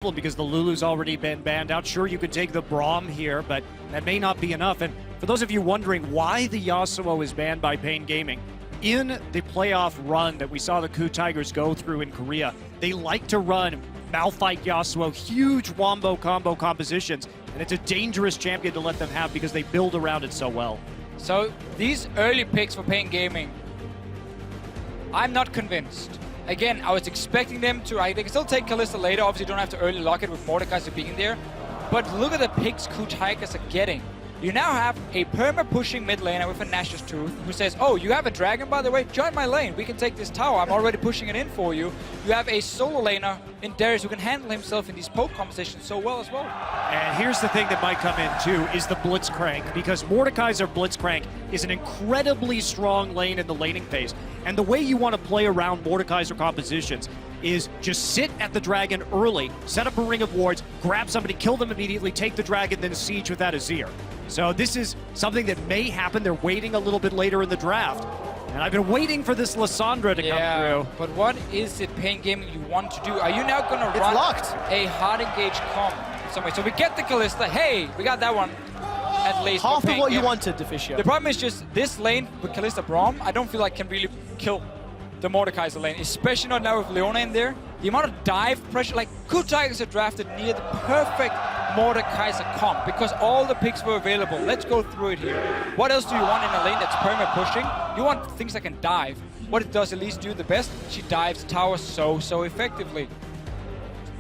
because the Lulu's already been banned out. Sure, you could take the Braum here, but that may not be enough. And for those of you wondering why the Yasuo is banned by paiN Gaming, in the playoff run that we saw the KOO Tigers go through in Korea, they like to run Malphite Yasuo, huge wombo combo compositions, and it's a dangerous champion to let them have because they build around it so well. So these early picks for paiN Gaming, I'm not convinced. Again, I was expecting them to, they can still take Kalista later, obviously don't have to early lock it with Mordekaiser being there. But look at the picks KOO Tigers are getting. You now have a perma-pushing mid laner with a Nash's Tooth who says, oh, you have a dragon, by the way? Join my lane. We can take this tower. I'm already pushing it in for you. You have a solo laner in Darius who can handle himself in these poke compositions so well as well. And here's the thing that might come in, too, is the Blitzcrank, because Mordekaiser Blitzcrank is an incredibly strong lane in the laning phase. And the way you want to play around Mordekaiser compositions is just sit at the dragon early, set up a ring of wards, grab somebody, kill them immediately, take the dragon, then siege with that Azir. So this is something that may happen. They're waiting a little bit later in the draft. And I've been waiting for this Lissandra to come through. But what is it paiN Gaming you want to do? Are you now going to run a hard engage comp some way? So we get the Kalista. Hey, we got that one. At least half of what you wanted, Deficio. The problem is just this lane with Kalista Braum, I don't feel like can really kill the Mordekaiser lane, especially not now with Leona in there. The amount of dive pressure, like KOO Tigers are drafted near the perfect Mordekaiser comp because all the picks were available. Let's go through it here. What else do you want in a lane that's perma pushing? You want things that can dive. What it does Elise do the best? She dives tower so effectively.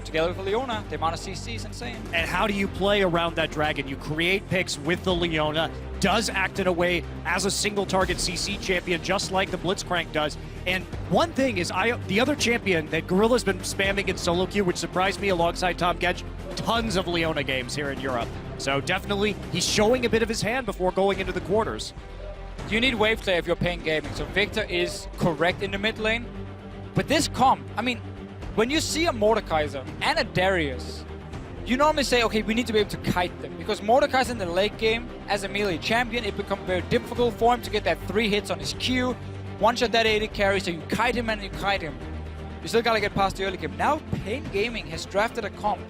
Together with Leona, the amount of CC is insane. And how do you play around that dragon? You create picks with the Leona, does act in a way as a single target CC champion, just like the Blitzcrank does. And one thing is, the other champion that Gorilla's been spamming in solo queue, which surprised me alongside Tom Gedge, tons of Leona games here in Europe. So definitely, he's showing a bit of his hand before going into the quarters. You need wave play if you're paiN Gaming, so Victor is correct in the mid lane. But this comp, I mean, when you see a Mordekaiser and a Darius, you normally say, okay, we need to be able to kite them. Because Mordekaiser in the late game, as a melee champion, it becomes very difficult for him to get that 3 hits on his Q. One-shot that AD carry, so you kite him and you kite him. You still gotta get past the early game. Now paiN Gaming has drafted a comp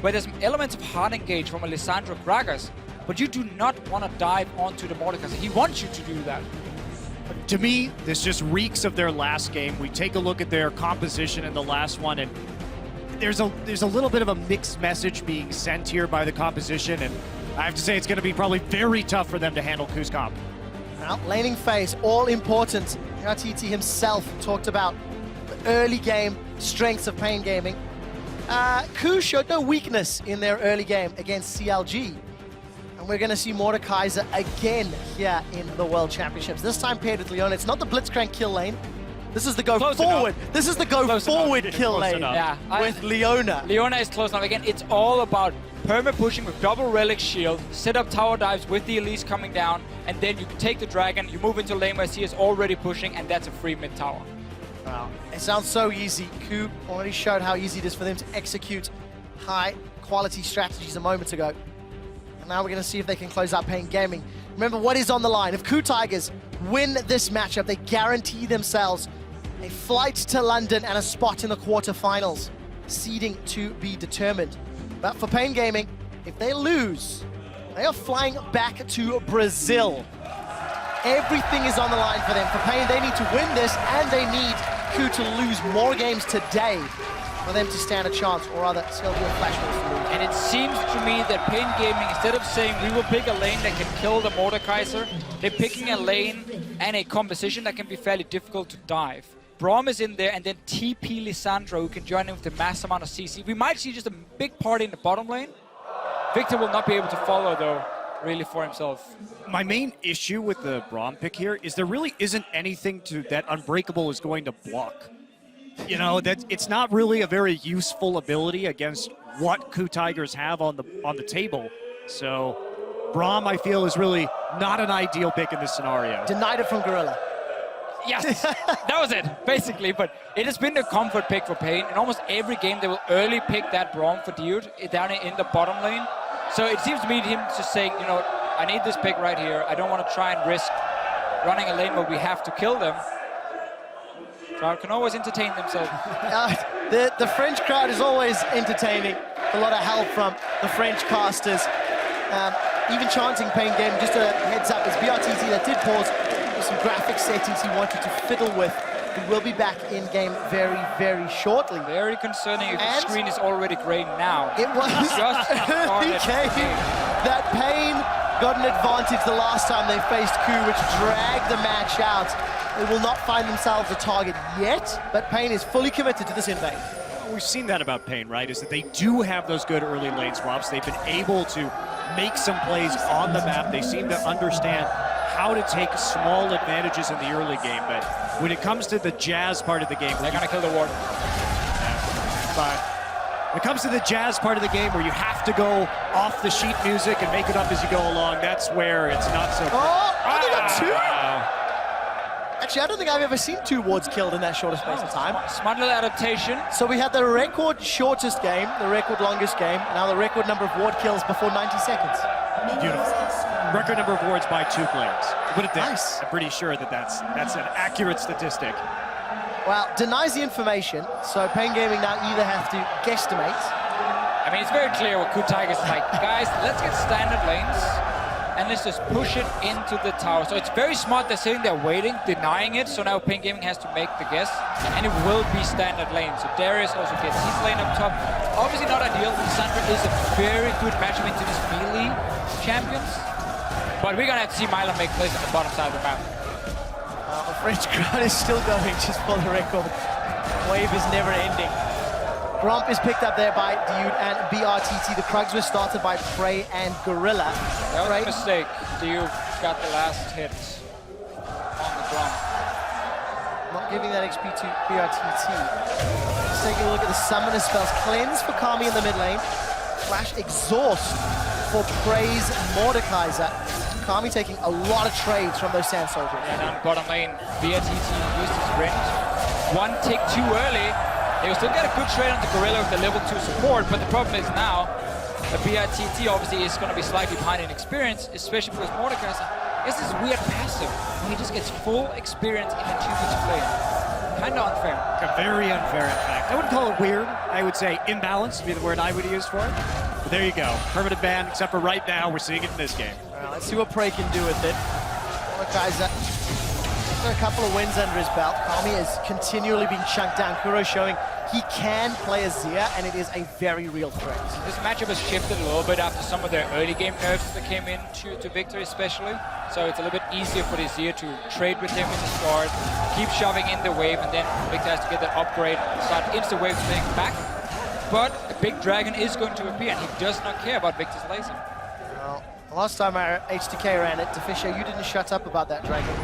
where there's elements of hard engage from Alessandro Gragas, but you do not want to dive onto the Mordekaiser. He wants you to do that. To me, this just reeks of their last game. We take a look at their composition in the last one, and there's a little bit of a mixed message being sent here by the composition, and I have to say it's going to be probably very tough for them to handle KOO's comp. Now, laning phase, all important. RTT himself talked about the early game strengths of paiN Gaming. KOO showed no weakness in their early game against CLG. And we're going to see Mordekaiser again here in the World Championships. This time paired with Leona. It's not the Blitzcrank kill lane. This is the go forward. This is the go forward kill lane with Leona. Leona is close enough. Again, it's all about perma-pushing with double relic shield, set up tower dives with the Elise coming down, and then you can take the dragon, you move into lane where he is already pushing, and that's a free mid tower. Wow, it sounds so easy. KOO already showed how easy it is for them to execute high-quality strategies a moment ago. And now we're going to see if they can close out paiN Gaming. Remember what is on the line. If KOO Tigers win this matchup, they guarantee themselves a flight to London and a spot in the quarterfinals. Seeding to be determined. But for paiN Gaming, if they lose, they are flying back to Brazil. Everything is on the line for them. For paiN, they need to win this, and they need KOO to lose more games today for them to stand a chance, or rather, still do a flash move. And it seems to me that paiN Gaming, instead of saying we will pick a lane that can kill the Mordekaiser, they're picking a lane and a composition that can be fairly difficult to dive. Braum is in there, and then TP Lissandra, who can join in with the mass amount of CC. We might see just a big party in the bottom lane. Victor will not be able to follow, though, really for himself. My main issue with the Braum pick here is there really isn't anything that Unbreakable is going to block. You know, it's not really a very useful ability against what KOO Tigers have on the table. So Braum, I feel, is really not an ideal pick in this scenario. Denied it from Gorilla. Yes, that was it, basically. But it has been the comfort pick for paiN. In almost every game, they will early pick that Braum for Dude down in the bottom lane. So it seems to me him just saying, you know, I need this pick right here. I don't want to try and risk running a lane where we have to kill them. Crowd can always entertain themselves. The French crowd is always entertaining. A lot of help from the French casters. Even chanting paiN Gaming, just a heads up, it's BRTT that did pause for some graphic settings he wanted to fiddle with. He will be back in game very, very shortly. Very concerning if the screen is already gray now. It was just early game that paiN got an advantage the last time they faced KOO, which dragged the match out. They will not find themselves a target yet, but paiN is fully committed to this invade. We've seen that about paiN, right? Is that they do have those good early lane swaps. They've been able to make some plays on the map. They seem to understand how to take small advantages in the early game, but when it comes to the jazz part of the game, they're gonna kill the ward. But when it comes to the jazz part of the game where you have to go off the sheet music and make it up as you go along, that's where it's not so. Oh, they got two! Actually, I don't think I've ever seen 2 wards killed in that shorter space of time. Smart little adaptation. So we had the record shortest game, the record longest game, now the record number of ward kills before 90 seconds. Beautiful. Record number of wards by 2 players. Put it there. Nice. I'm pretty sure that that's an accurate statistic. Well, denies the information, so paiN Gaming now either have to guesstimate. I mean, it's very clear what KOO Tigers is like. Guys, let's get standard lanes and let's just push it into the tower. So it's very smart. They're sitting there waiting, denying it. So now paiN Gaming has to make the guess, and it will be standard lane. So Darius also gets his lane up top. Obviously not ideal. Sandra is a very good matchup into these melee champions. But we're gonna have to see Milo make plays on the bottom side of the map. The French crowd is still going, just for the record. Wave is never ending. Gromp is picked up there by Dude and BRTT. The Krugs were started by paiN and Gorilla. That was a mistake. Dude got the last hit on the Gromp. Not giving that XP to BRTT. Let's take a look at the summoner spells. Cleanse for Kami in the mid lane. Flash Exhaust for paiN's Mordekaiser. Kami taking a lot of trades from those Sand Soldiers. And on bottom lane, BRTT used his range. One tick too early. They will still get a good trade on the Gorilla with the level 2 support, but the problem is now the BRTT obviously is going to be slightly behind in experience, especially because Mordekaiser is this weird passive where he just gets full experience in a 2v2 lane. Kind of unfair. Very unfair, in fact. I wouldn't call it weird. I would say imbalanced would be the word I would use for it. But there you go. Permanent ban, except for right now, we're seeing it in this game. Let's see what paiN can do with it. Mordekaiser, a couple of wins under his belt. Kami is continually being chunked down. Kuro showing he can play a Zia, and it is a very real threat. This matchup has shifted a little bit after some of their early game nerfs that came in to Victor especially. So it's a little bit easier for the Zia to trade with him in the start, keep shoving in the wave, and then Victor has to get that upgrade, start instant wave thing back. But a big dragon is going to appear, and he does not care about Victor's laser. Well, last time our H2K ran it, Defisha, you didn't shut up about that dragon.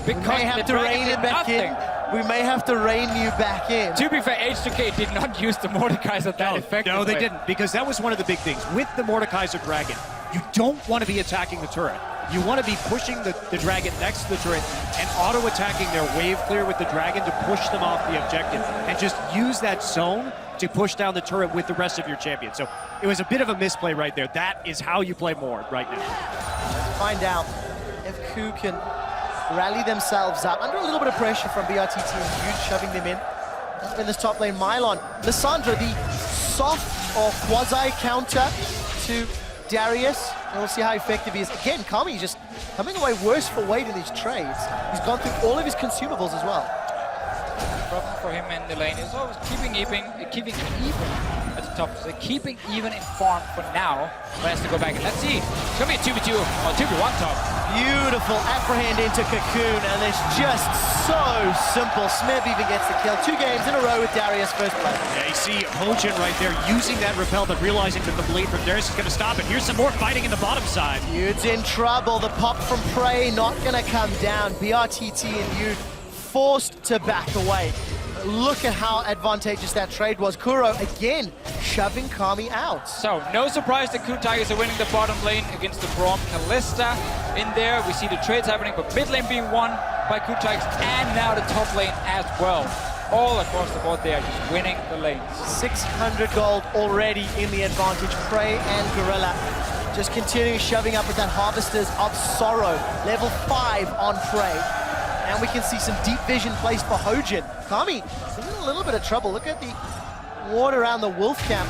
Because we may have to rein it back in. We may have to rein you back in. To be fair, H2K did not use the Mordekaiser that effectively. No, they didn't, because that was one of the big things. With the Mordekaiser Dragon, you don't want to be attacking the turret. You want to be pushing the dragon next to the turret and auto-attacking their wave clear with the dragon to push them off the objective and just use that zone to push down the turret with the rest of your champions. So it was a bit of a misplay right there. That is how you play Mord right now. Let's find out if KOO can rally themselves up under a little bit of pressure from BRTT and Huge shoving them in. Up in this top lane, Mylon. Lissandra, the soft or quasi-counter to Darius. And we'll see how effective he is. Again, Kami just coming away worse for weight in these trades. He's gone through all of his consumables as well. The problem for him in the lane is always keeping even at the top. So keeping even in farm for now, but has to go back and let's see. It's gonna be a 2v2 or 2v1 top. Beautiful apprehend into Cocoon, and it's just so simple. Smib even gets the kill. 2 games in a row with Darius first play. Yeah, you see Hojin right there using that repel, but realizing that the bleed from Darius is going to stop it. Here's some more fighting in the bottom side. Yude's in trouble. The pop from paiN not going to come down. BRTT and Yude forced to back away. Look at how advantageous that trade was. Kuro again shoving Kami out. So no surprise the KOO Tigers are winning the bottom lane against the Braum Kalista. In there we see the trades happening, but mid lane being won by KOO Tigers and now the top lane as well. All across the board they are just winning the lanes. 600 gold already in the advantage. paiN and Gorilla just continuing shoving up with that Harvesters of Sorrow. Level 5 on paiN. And we can see some deep vision placed for Hojin. Kami is in a little bit of trouble. Look at the ward around the Wolf camp.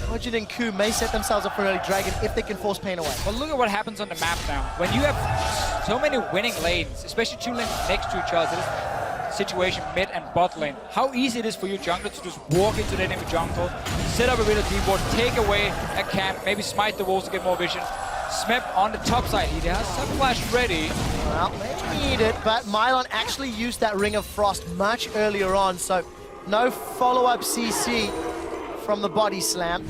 Hodgin and KOO may set themselves up for an early Dragon if they can force paiN away. But look at what happens on the map now. When you have so many winning lanes, especially 2 lanes next to each other, this situation mid and bot lane, how easy it is for your jungler to just walk into the enemy jungle, set up a bit of deep ward, take away a camp, maybe smite the walls to get more vision. Smep on the top side, he has some flash ready. Well, they need it, but maiN actually used that Ring of Frost much earlier on, so no follow-up CC from the body slam.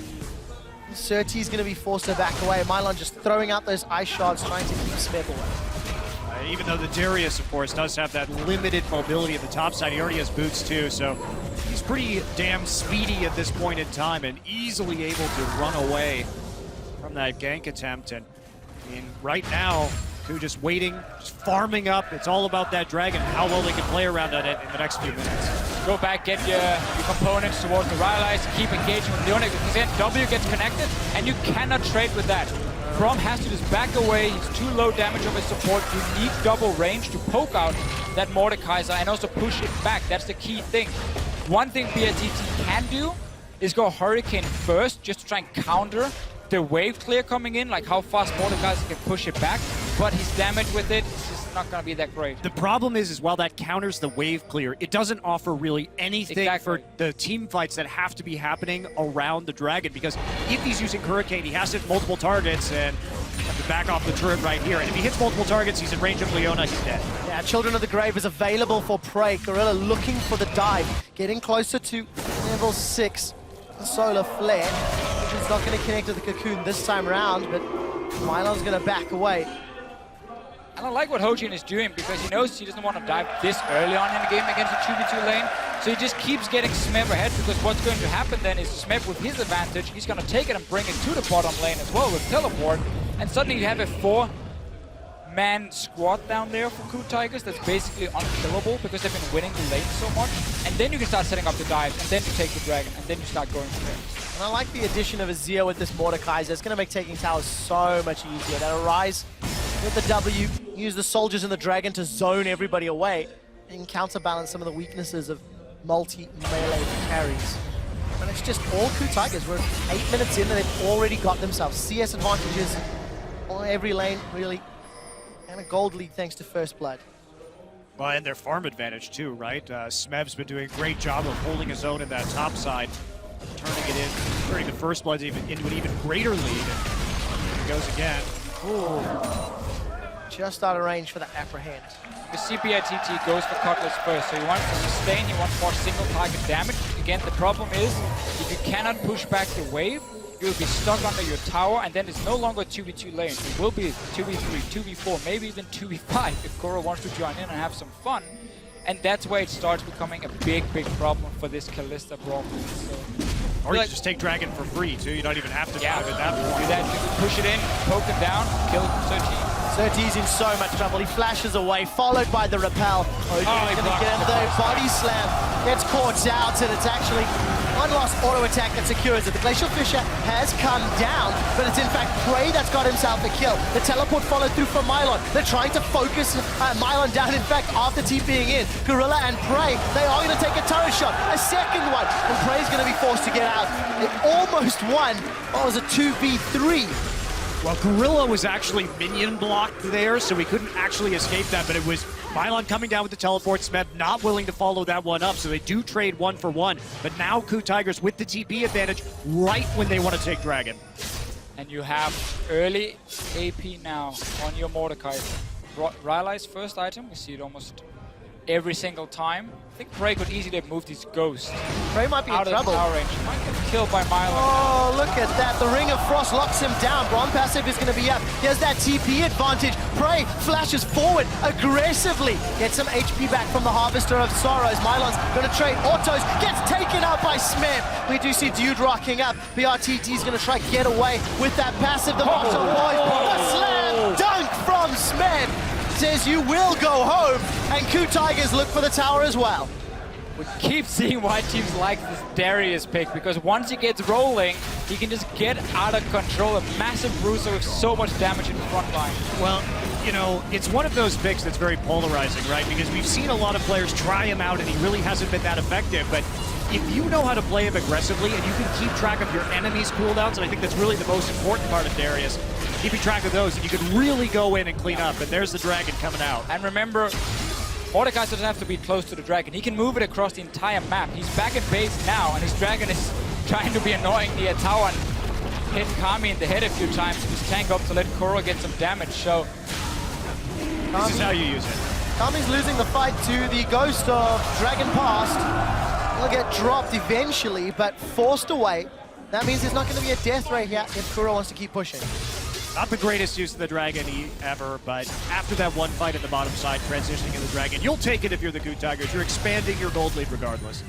Surtees going to be forced to back away. maiN just throwing out those ice shards, trying to keep Smep away. Even though the Darius, of course, does have that limited mobility at the top side, he already has boots too, so he's pretty damn speedy at this point in time and easily able to run away from that gank attempt. And I mean, right now, KOO just waiting, just farming up. It's all about that dragon, how well they can play around it in the next few minutes. Go back, get your components towards the Rylai's, keep engaging with Leonic, because then W gets connected, and you cannot trade with that. From has to just back away, he's too low damage of his support. You need double range to poke out that Mordekaiser and also push it back. That's the key thing. One thing paiN can do is go Hurricane first, just to try and counter the wave clear coming in, like how fast Mordekaiser can push it back, but his damage with it is just not going to be that great. The problem is while that counters the wave clear, it doesn't offer really anything for the team fights that have to be happening around the dragon, because if he's using Hurricane, he has to hit multiple targets and have to back off the turret right here. And if he hits multiple targets, he's in range of Leona, he's dead. Yeah, Children of the Grave is available for prey. Gorilla looking for the dive, getting closer to level 6. Solar Flare, which is not going to connect to the Cocoon this time around, but maiN's going to back away. And I like what Hodgin is doing, because he knows he doesn't want to dive this early on in the game against a 2v2 lane. So he just keeps getting Smep ahead, because what's going to happen then is Smep with his advantage, he's going to take it and bring it to the bottom lane as well with teleport. And suddenly you have a 4-man squad down there for KOO Tigers that's basically unkillable, because they've been winning the lane so much. And then you can start setting up the dives, and then you take the dragon, and then you start going from there. And I like the addition of Azir with this Mordekaiser. It's going to make taking towers so much easier. That Arise with the W, use the soldiers and the dragon to zone everybody away and counterbalance some of the weaknesses of multi-melee carries. And it's just all KOO Tigers. We're 8 minutes in and they've already got themselves CS advantages on every lane, really. And a gold lead thanks to First Blood. Well, and their farm advantage too, right? Smev's been doing a great job of holding his own in that top side, turning it in, turning the First Blood into an even greater lead. And here it goes again. Ooh. Just out of range for the apprehend. The CPITT goes for Cutlass first, so he wants to sustain, he wants more single target damage. Again, the problem is, if you cannot push back the wave, you will be stuck under your tower, and then it's no longer a 2v2 lane. It will be 2v3, 2v4, maybe even 2v5 if KOO wants to join in and have some fun. And that's where it starts becoming a big, big problem for this Kalista Brawl. So, or you just take Dragon for free too, you don't even have to dive at that point. Do that, you can push it in, poke him down, kill Surtees. Surtees in so much trouble. He flashes away, followed by the repel. He's going to get the body slam. Gets caught out, and it's actually one lost auto attack that secures it. The Glacial Fissure has come down, but it's in fact paiN that's got himself a kill. The teleport followed through from maiN. They're trying to focus maiN down. In fact, after TPing in, Gorilla and paiN, they are going to take a turret shot. A second one, and paiN's going to be forced to get out. They almost won. Oh, it was a 2v3. Well, Gorilla was actually minion blocked there, so we couldn't actually escape that, but it was maiN coming down with the teleport, Smeb not willing to follow that one up, so they do trade 1 for 1. But now KOO Tigers with the TP advantage right when they want to take Dragon. And you have early AP now on your Mordekaiser. Rylai's first item, we see it almost every single time. I think paiN could easily have moved his Ghost. paiN might be in trouble. Out of range. He might get killed by maiN. Oh, look at that. The Ring of Frost locks him down. Bron passive is going to be up. Here's that TP advantage. paiN flashes forward aggressively. Gets some HP back from the Harvester of Sorrows. maiN's going to trade autos. Gets taken out by Smeb. We do see Dude rocking up. BRTT is going to try to get away with that passive. The Marshal Boys. The slam dunk from Smeb. Says you will go home, and KOO Tigers look for the tower as well. We keep seeing why teams like this Darius pick, because once he gets rolling, he can just get out of control. A massive bruiser with so much damage in the front line. Well, you know, it's one of those picks that's very polarizing, right? Because we've seen a lot of players try him out and he really hasn't been that effective. But if you know how to play him aggressively and you can keep track of your enemy's cooldowns, and I think that's really the most important part of Darius, keeping track of those, and you can really go in and clean up. And there's the dragon coming out. And remember, Mordekaiser doesn't have to be close to the dragon. He can move it across the entire map. He's back in base now, and his dragon is trying to be annoying near tower and hit Kami in the head a few times. Just tank up to let KOO get some damage. So this is how you use it. Kami's losing the fight to the ghost of Dragon Past. He'll get dropped eventually, but forced away. That means there's not going to be a death ray here if KOO wants to keep pushing. Not the greatest use of the dragon ever, but after that one fight at the bottom side, transitioning to the dragon, you'll take it if you're the KOO Tigers. You're expanding your gold lead regardless.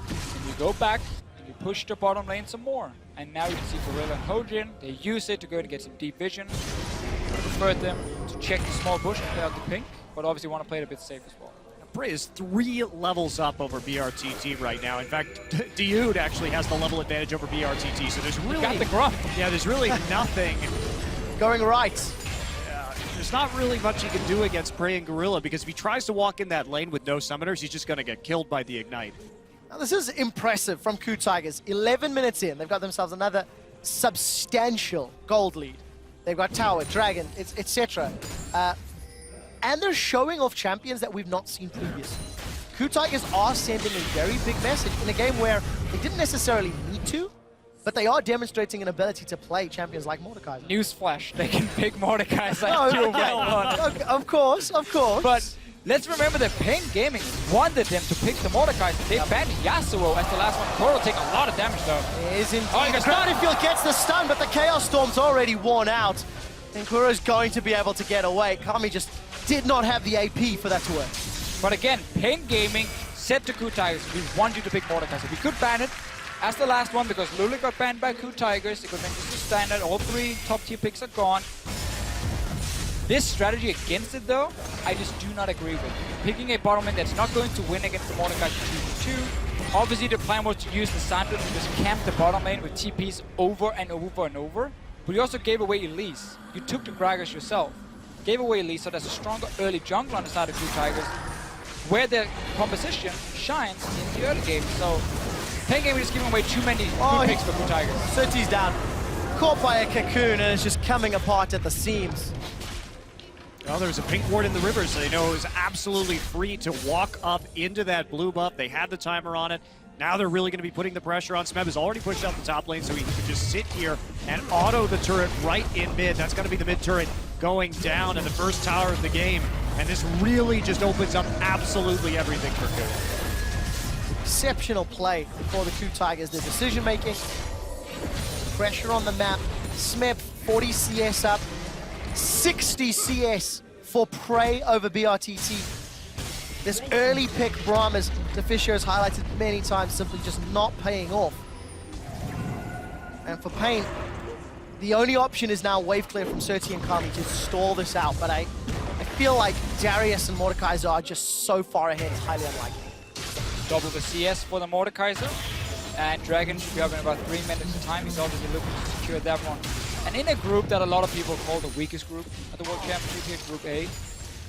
And you go back and you push the bottom lane some more. And now you can see Gorilla and Hojin. They use it to go and get some deep vision. Prefer them to check the small bush and play out the pink, but obviously want to play it a bit safe as well. Bray is 3 levels up over BRTT right now. In fact, Dude actually has the level advantage over BRTT, so there's really... Got the grunt. Yeah, there's really nothing... Going right. There's not really much he can do against Prey and Gorilla, because if he tries to walk in that lane with no summoners, he's just going to get killed by the Ignite. Now, this is impressive from KOO Tigers. 11 minutes in, they've got themselves another substantial gold lead. They've got Tower, Dragon, etc. And they're showing off champions that we've not seen previously. KOO Tigers are sending a very big message in a game where they didn't necessarily need to, but they are demonstrating an ability to play champions like Mordekaiser. Newsflash, they can pick Mordekaiser. Of course. But let's remember that paiN Gaming wanted them to pick the Mordekaiser. They banned Yasuo as the last one. KOO taking a lot of damage though. Is indeed. The Grounded Field gets the stun, but the Chaos Storm's already worn out. And KOO's going to be able to get away. Kami just did not have the AP for that to work. But again, paiN Gaming said to KOO Tigers, we want you to pick Mordekaiser. We could ban it as the last one because Lulu got banned by KOO Tigers. It could make just a standard. All 3 top tier picks are gone. This strategy against it though, I just do not agree with. Picking a bottom lane that's not going to win against the Mordekaiser 2v2. Obviously the plan was to use the Sandra to just camp the bottom lane with TPs over and over and over. But you also gave away Elise. You took the Gragas yourself. Gave away Elise, so there's a stronger early jungle on the side of KOO Tigers, where the composition shines in the early game. So paiN Gaming is giving away too many good picks for KOO Tigers. Surti's down. Caught by a cocoon, and it's just coming apart at the seams. Well, there's a pink ward in the river, so they know it was absolutely free to walk up into that blue buff. They had the timer on it. Now they're really going to be putting the pressure on. Smeb has already pushed out the top lane, so he can just sit here and auto the turret right in mid. That's going to be the mid turret going down in the first tower of the game. And this really just opens up absolutely everything for KOO. Exceptional play for the KOO Tigers. Their decision making, pressure on the map. Smeb 40 CS up, 60 CS for Prey over BRTT. This early pick Braum, as Deficio has highlighted many times, simply just not paying off. And for paiN, the only option is now wave clear from Surti and Kami to stall this out, but I feel like Darius and Mordekaiser are just so far ahead, it's highly unlikely. Double the CS for the Mordekaiser, and Dragon should be up in about 3 minutes of time. He's obviously looking to secure that one. And in a group that a lot of people call the weakest group at the World Championship here, Group A,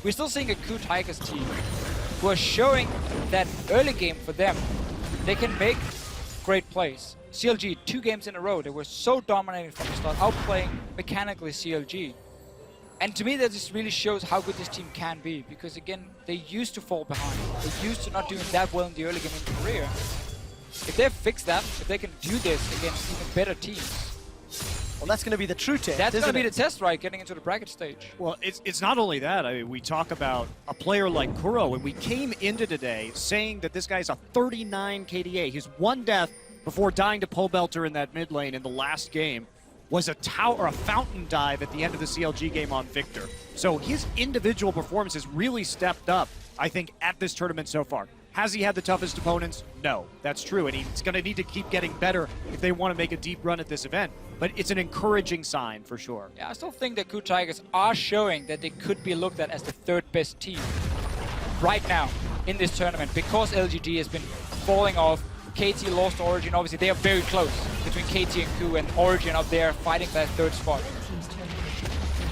we're still seeing a KOO Tigers team who are showing that early game for them, they can make great plays. CLG, 2 games in a row, they were so dominating from the start, outplaying mechanically CLG. And to me, that just really shows how good this team can be, because again, they used to fall behind. They used to not doing that well in the early game in their career. If they fix that, if they can do this against even better teams, well, that's going to be the true test. That's going to be the test, right, getting into the bracket stage. Well, it's not only that. I mean, we talk about a player like KOO, and we came into today saying that this guy's a 39 KDA. He's 1 death before dying to Pole Belter in that mid lane in the last game. Was a tower or a fountain dive at the end of the CLG game on Victor. So his individual performance has really stepped up, I think, at this tournament so far. Has he had the toughest opponents? No, that's true, and he's going to need to keep getting better if they want to make a deep run at this event. But it's an encouraging sign for sure. Yeah, I still think that KOO Tigers are showing that they could be looked at as the 3rd best team right now in this tournament, because LGD has been falling off. KT lost Origin. Obviously, they are very close between KT and KOO, and Origin up there fighting for that 3rd spot.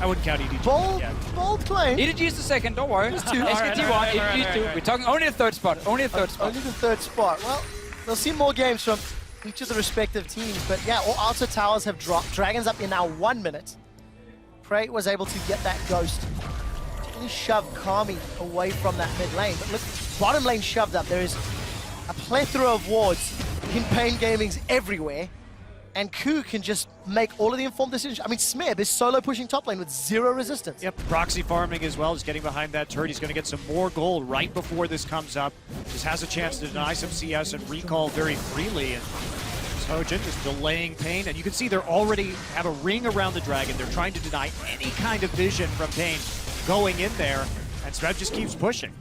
I wouldn't count EDG. Bold claim. EDG is the second, don't worry. Just two. SKT1, Alright, EDG 2. right. We're talking only the third spot. Only the third spot. Only the third spot. Well, we'll see more games from each of the respective teams. But yeah, all outer towers have dropped. Dragons up in now 1 minute. preiN was able to get that ghost. Really shove Kami away from that mid lane. But look, bottom lane shoved up. There is a plethora of wards in paiN Gaming's everywhere. And KOO can just make all of the informed decisions. I mean, Smeb is solo pushing top lane with 0 resistance. Yep, proxy farming as well, just getting behind that turret. He's going to get some more gold right before this comes up. Just has a chance to deny some CS and recall very freely. And Hojin just delaying paiN. And you can see they're already have a ring around the dragon. They're trying to deny any kind of vision from paiN going in there. And Smeb just keeps pushing.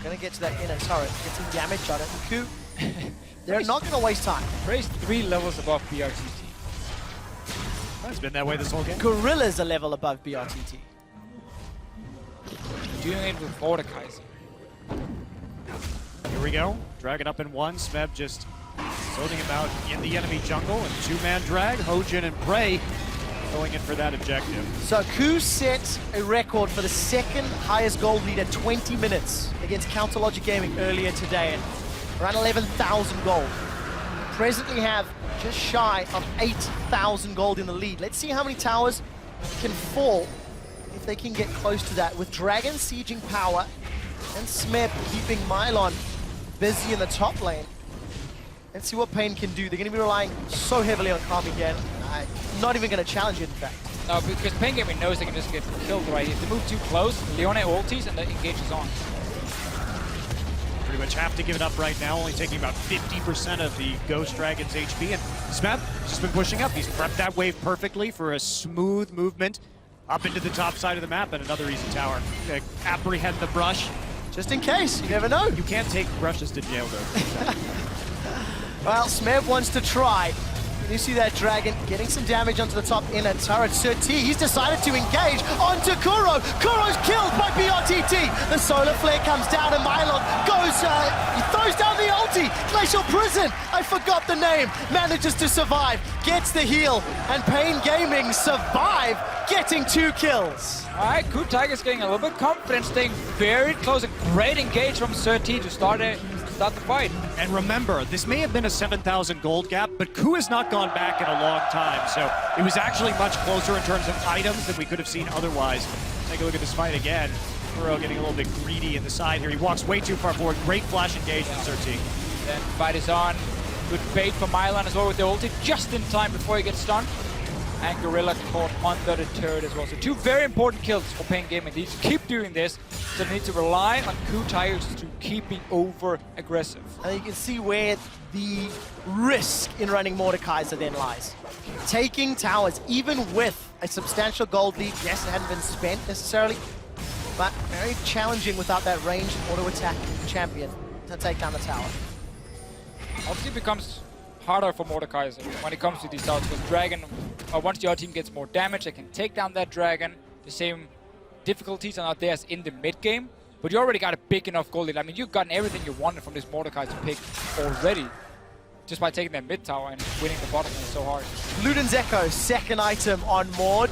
Gonna get to that inner turret, get some damage on it. And KOO, they're not gonna waste time. preiN's 3 levels above BRTT. It's been that way this whole game. Gorilla's a level above BRTT. Doing it with Mordekaiser. Here we go. Dragon up in 1. Smeb just sorting him out in the enemy jungle. And 2-man drag. Hojin and preiN going in for that objective. So KOO set a record for the second highest gold lead at 20 minutes against Counter Logic Gaming earlier today. And around 11,000 gold. Presently have just shy of 8,000 gold in the lead. Let's see how many towers can fall if they can get close to that. With Dragon sieging power and Smeb keeping Mylon busy in the top lane. Let's see what paiN can do. They're going to be relying so heavily on Kami again. Not even going to challenge it, in fact. No, because paiN Gaming knows they can just get killed right here. If they move too close, Leone ultis and the engage is on. Pretty much have to give it up right now, only taking about 50% of the Ghost Dragon's HP. And Smeb just been pushing up. He's prepped that wave perfectly for a smooth movement up into the top side of the map and another easy tower. Apprehend the brush. Just in case, you never know. You can't take brushes to jail, though. Well, Smeb wants to try. You see that Dragon getting some damage onto the top inner turret. Sir T, he's decided to engage onto Kuro. Kuro's killed by BRTT. The solar flare comes down and Mylon goes, he throws down the ulti. Glacial Prison, I forgot the name. Manages to survive, gets the heal, and paiN Gaming survive, getting 2 kills. All right, KOO Tiger's getting a little bit confident, staying very close. A great engage from Sir T to start the fight. And remember, this may have been a 7,000 gold gap, but KOO has not gone back in a long time. So it was actually much closer in terms of items than we could have seen otherwise. Take a look at this fight again. Kuro getting a little bit greedy in the side here. He walks way too far forward. Great flash engagement, Sir T. Then fight is on. Good bait for Mylon as well with the ulti, just in time before he gets stunned. And Gorilla caught under the turret as well. So 2 very important kills for paiN Gaming. They need to keep doing this, so they need to rely on KOO Tigers to keep being over-aggressive. And you can see where the risk in running Mordekaiser then lies. Taking towers, even with a substantial gold lead, yes, it hadn't been spent necessarily, but very challenging without that ranged auto-attack champion to take down the tower. Obviously it becomes harder for Mordekaiser when it comes to these towers, because Dragon, once your team gets more damage, they can take down that Dragon. The same difficulties are not there as in the mid-game, but you already got a big enough gold lead. I mean, you've gotten everything you wanted from this Mordekaiser pick already, just by taking that mid tower and winning the bottom lane so hard. Luden's Echo, second item on Mord.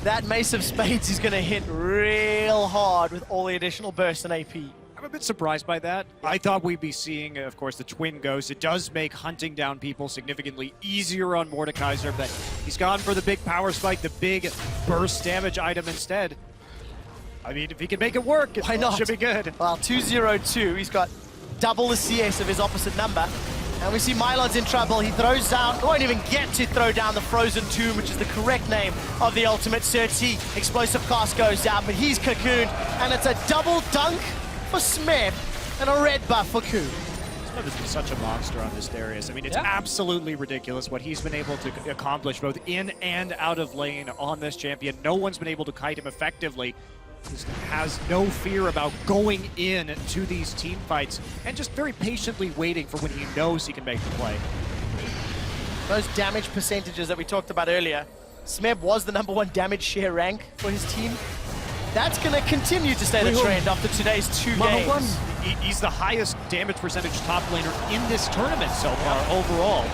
That Mace of Spades is going to hit real hard with all the additional burst and AP. I'm a bit surprised by that. I thought we'd be seeing, of course, the twin ghosts. It does make hunting down people significantly easier on Mordekaiser, but he's gone for the big power spike, the big burst damage item instead. I mean, if he can make it work, Why not? It should be good. Well, 202, he's got double the CS of his opposite number. And we see Mylon's in trouble. He throws down, won't even get to throw down the Frozen Tomb, which is the correct name of the ultimate. Sir T, explosive cast goes out, but he's cocooned, and it's a double dunk for Smeb and a red buff for KOO. Smeb has been such a monster on this Darius. I mean, it's absolutely ridiculous what he's been able to accomplish both in and out of lane on this champion. No one's been able to kite him effectively. Just has no fear about going in to these team fights and just very patiently waiting for when he knows he can make the play. Those damage percentages that we talked about earlier, Smeb was the #1 damage share rank for his team. That's going to continue to stay the trend after today's 2 games. He's the highest damage percentage top laner in this tournament so far overall.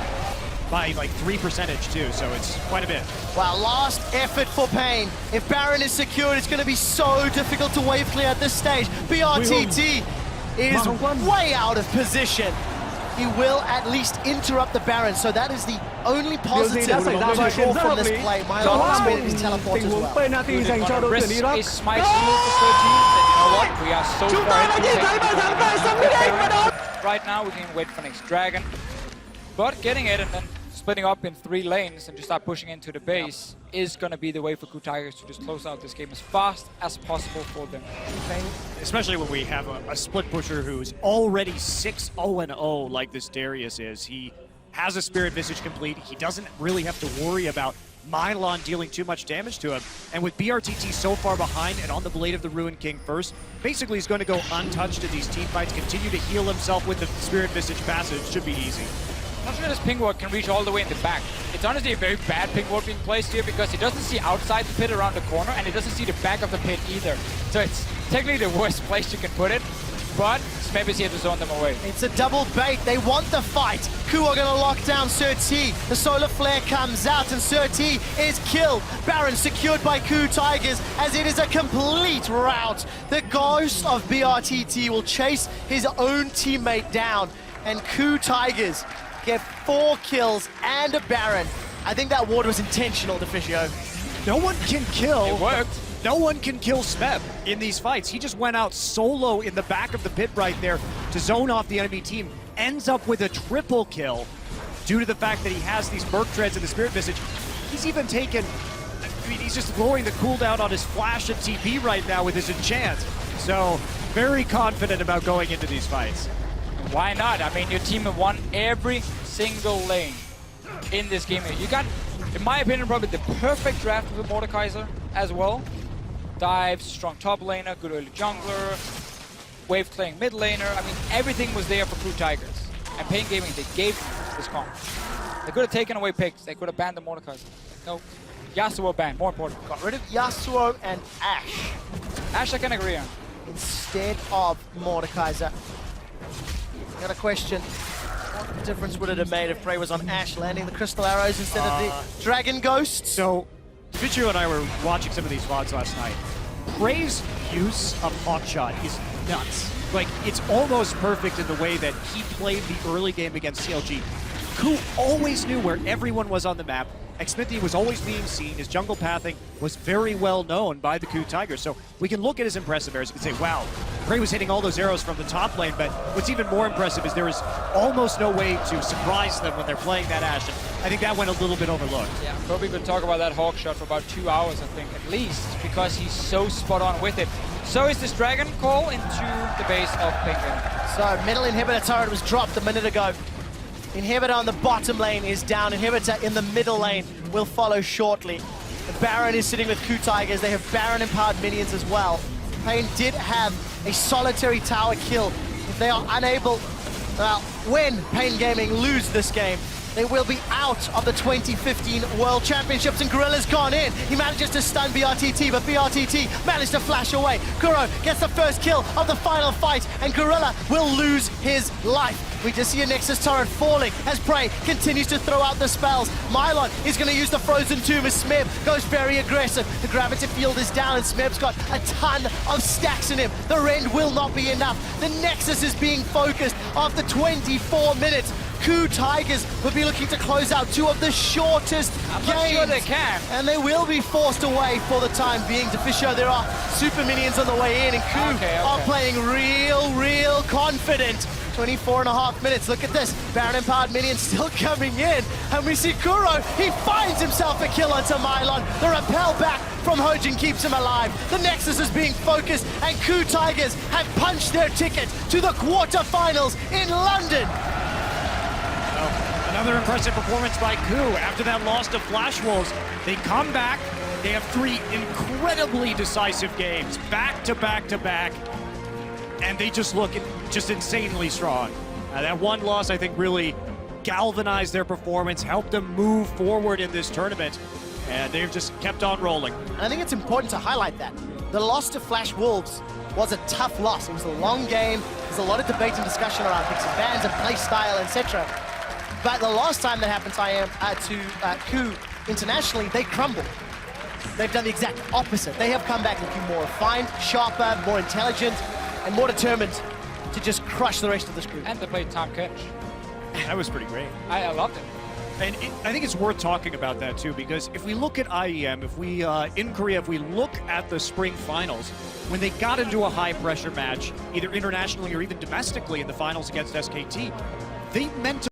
by like 3% too, so it's quite a bit. Wow, last effort for paiN. If Baron is secured, it's going to be so difficult to wave clear at this stage. BRTT is way out of position. He will at least interrupt the Baron, so that is the only positive to draw from this play. Mylon activated his teleport as well. Risk is smite shield for 13. You know what? We are so far. Right now, we can wait for next dragon. But getting it and then splitting up in 3 lanes and just start pushing into the base is going to be the way for KOO Tigers to just close out this game as fast as possible for them. Especially when we have a split pusher who's already 6-0-0 like this Darius is. He has a Spirit Visage complete. He doesn't really have to worry about Mylon dealing too much damage to him. And with BRTT so far behind and on the Blade of the Ruined King first, basically he's going to go untouched in these team fights, continue to heal himself with the Spirit Visage passive. Should be easy. I'm not sure this ping ward can reach all the way in the back. It's honestly a very bad ping ward being placed here because he doesn't see outside the pit around the corner and he doesn't see the back of the pit either. So it's technically the worst place you can put it, but Smeb is here to zone them away. It's a double bait. They want the fight. KOO are going to lock down Sir T. The Solar Flare comes out and Sir T is killed. Baron secured by KOO Tigers as it is a complete rout. The ghost of BRTT will chase his own teammate down and KOO Tigers get 4 kills and a Baron. I think that ward was intentional, Deficio. No one can kill. It worked. No one can kill Smeb in these fights. He just went out solo in the back of the pit right there to zone off the enemy team. Ends up with a triple kill due to the fact that he has these Merc Treads and the Spirit Visage. He's even taken, I mean, he's just lowering the cooldown on his Flash and TP right now with his enchant. So very confident about going into these fights. Why not? I mean, your team have won every single lane in this game here. You got, in my opinion, probably the perfect draft with Mordekaiser as well. Dives, strong top laner, good early jungler, wave clearing mid laner. I mean, everything was there for KOO Tigers. And paiN Gaming, they gave this comp. They could have taken away picks. They could have banned the Mordekaiser. No, Yasuo banned, more important. Got rid of Yasuo and Ashe. Ashe, I can agree on. Instead of Mordekaiser. Got a question. What difference would it have made if Prey was on Ashe, landing the crystal arrows instead of the dragon ghosts? So, Vichu and I were watching some of these VODs last night. Prey's use of Hawkshot is nuts. Like, it's almost perfect in the way that he played the early game against CLG. KOO always knew where everyone was on the map. Xmithie was always being seen. His jungle pathing was very well known by the KOO Tigers. So we can look at his impressive arrows and say, wow, Prey was hitting all those arrows from the top lane, but what's even more impressive is there is almost no way to surprise them when they're playing that Ashe. And I think that went a little bit overlooked. Yeah, probably could talk about that Hawk shot for about 2 hours, I think, at least, because he's so spot on with it. So is this Dragon call into the base of paiN Gaming. So, middle inhibitor turret was dropped a minute ago. Inhibitor on the bottom lane is down. Inhibitor in the middle lane will follow shortly. The Baron is sitting with KOO Tigers. They have Baron-empowered minions as well. paiN did have a solitary tower kill. If they are unable, when paiN Gaming lose this game, they will be out of the 2015 World Championships, and Gorilla's gone in. He manages to stun BRTT, but BRTT managed to flash away. Kuro gets the first kill of the final fight, and Gorilla will lose his life. We just see a Nexus turret falling as Prey continues to throw out the spells. Mylon is going to use the Frozen Tomb as Smeb goes very aggressive. The gravity field is down and Smeb's got a ton of stacks in him. The Rend will not be enough. The Nexus is being focused after 24 minutes. KOO Tigers will be looking to close out 2 of the shortest games. I'm not sure they can. And they will be forced away for the time being. Deficio, there are super minions on the way in, and KOO are playing real confident. 24.5 minutes, look at this. Baron-empowered minions still coming in. And we see Kuro, he finds himself a kill onto Mylon. The repel back from Hojin keeps him alive. The Nexus is being focused, and KOO Tigers have punched their ticket to the quarterfinals in London. Another impressive performance by KOO. After that loss to Flash Wolves, they come back. They have 3 incredibly decisive games, back to back to back, and they just look just insanely strong. That one loss, I think, really galvanized their performance, helped them move forward in this tournament, and they've just kept on rolling. I think it's important to highlight that. The loss to Flash Wolves was a tough loss. It was a long game. There's a lot of debate and discussion around picks and bans and play style, etc. but the last time that happened to KOO internationally, they crumbled. They've done the exact opposite. They have come back looking more refined, sharper, more intelligent, and more determined to just crush the rest of this group. And they played Time Catch. That was pretty great. I loved it. And I think it's worth talking about that too, because if we look at IEM, if we in Korea, if we look at the spring finals, when they got into a high pressure match, either internationally or even domestically in the finals against SKT, they meant to